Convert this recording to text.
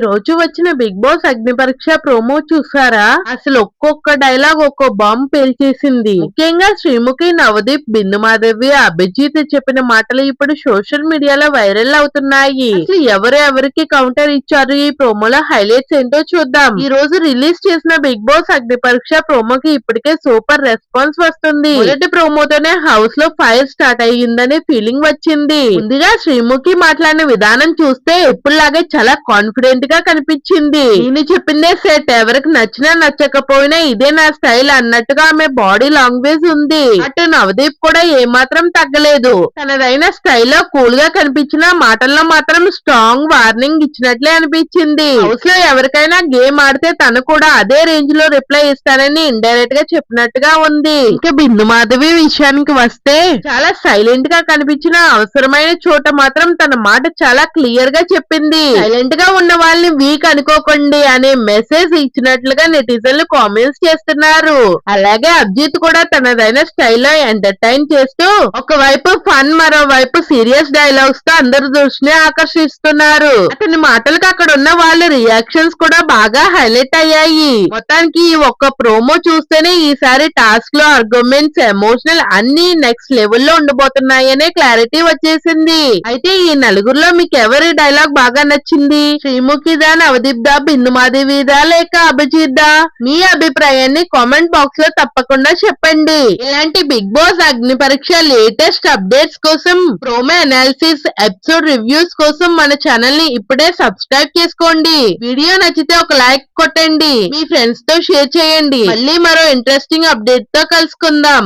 రోజు వచ్చిన big boss అగ్ని పరీక్ష ప్రోమో చూసారా? అసలు ఒక్కొక్క డైలాగ్ ఒక్కో బాంబ్ పేల్చేసింది. ముఖ్యంగా శ్రీముఖి, నవదీప్, బిందు మాధవి, అభిజిత్ చెప్పిన మాటలు ఇప్పుడు సోషల్ మీడియాలో వైరల్ అవుతున్నాయి. అసలు ఎవరికి కౌంటర్ ఇచ్చారు? ఈ ప్రోమోలో హైలైట్స్ ఏంటో చూద్దాం. ఈ రోజు రిలీజ్ చేసిన బిగ్ బాస్ అగ్ని పరీక్ష ప్రోమోకి ఇప్పటికే సూపర్ రెస్పాన్స్ వస్తుంది. మొదటి ప్రోమోతోనే హౌస్ లో ఫైర్ స్టార్ట్ అయ్యిందనే ఫీలింగ్ వచ్చింది. ముందుగా శ్రీముఖి మాట్లాడిన విధానం చూస్తే ఎప్పుడులాగే చాలా కాన్ఫిడెంట్ గా కనిపించింది. నేను చెప్పిందే సెట్, ఎవరికి నచ్చినా నచ్చకపోయినా ఇదే నా స్టైల్ అన్నట్టుగా ఆమె బాడీ లాంగ్వేజ్ ఉంది. అటు నవదీప్ కూడా ఏమాత్రం తగ్గలేదు. తనదైన స్టైల్లో కూల్ గా కనిపించిన మాటల్లో మాత్రం స్ట్రాంగ్ వార్నింగ్ ఇచ్చినట్లే అనిపించింది. హౌస్ లో ఎవరికైనా గేమ్ ఆడితే తను కూడా అదే రేంజ్ లో రిప్లై ఇస్తానని ఇండైరెక్ట్ గా చెప్పినట్టుగా ఉంది. ఇంకా బిందు మాధవి విషయానికి వస్తే చాలా సైలెంట్ గా కనిపించిన అవసరమైన చోట మాత్రం తన మాట చాలా క్లియర్ గా చెప్పింది. సైలెంట్ గా ఉన్న వాళ్ళని వీక్ అనుకోకండి అనే మెసేజ్ ఇచ్చినట్లుగా నెటిజన్లు కామెంట్స్ చేస్తున్నారు. అలాగే అభిజిత్ కూడా తనదైన స్టైల్లో ఎంటర్టైన్ చేస్తూ ఒకవైపు ఫన్, మరోవైపు సీరియస్ డైలాగ్స్ తో అందరి దృష్టిని ఆకర్షిస్తున్నారు. అతని మాటలకు అక్కడ ఉన్న వాళ్ళ రియాక్షన్స్ కూడా బాగా హైలైట్ అయ్యాయి. మొత్తానికి ఈ ఒక్క ప్రోమో చూస్తేనే ఈసారి టాస్క్ లో ఆర్గ్యుమెంట్స్, ఎమోషనల్ అన్ని నెక్స్ట్ లెవెల్లో ఉండబోతున్నాయనే క్లారిటీ వచ్చేసింది. అయితే ఈ నలుగురిలో మీకు ఎవరి డైలాగ్ బాగా నచ్చింది? శ్రీముఖిదా, నవదీప్దా, బిందు మాధవిదా లేక అభిజిత్దా? మీ అభిప్రాయాన్ని కామెంట్ బాక్స్ లో తప్పకుండా చెప్పండి. ఇలాంటి బిగ్ బాస్ అగ్ని పరీక్ష లేటెస్ట్ అప్డేట్స్ కోసం, ప్రోమో అనాలిసిస్, ఎపిసోడ్ రివ్యూస్ కోసం మన ఛానల్ ని ఇప్పుడే సబ్స్క్రైబ్ చేసుకోండి. వీడియో నచ్చితే ఒక లైక్ కొట్టండి. మీ ఫ్రెండ్స్ తో షేర్ చేయండి. మళ్ళీ మరో ఇంట్రెస్టింగ్ అప్డేట్ తో కలుసుకుందాం.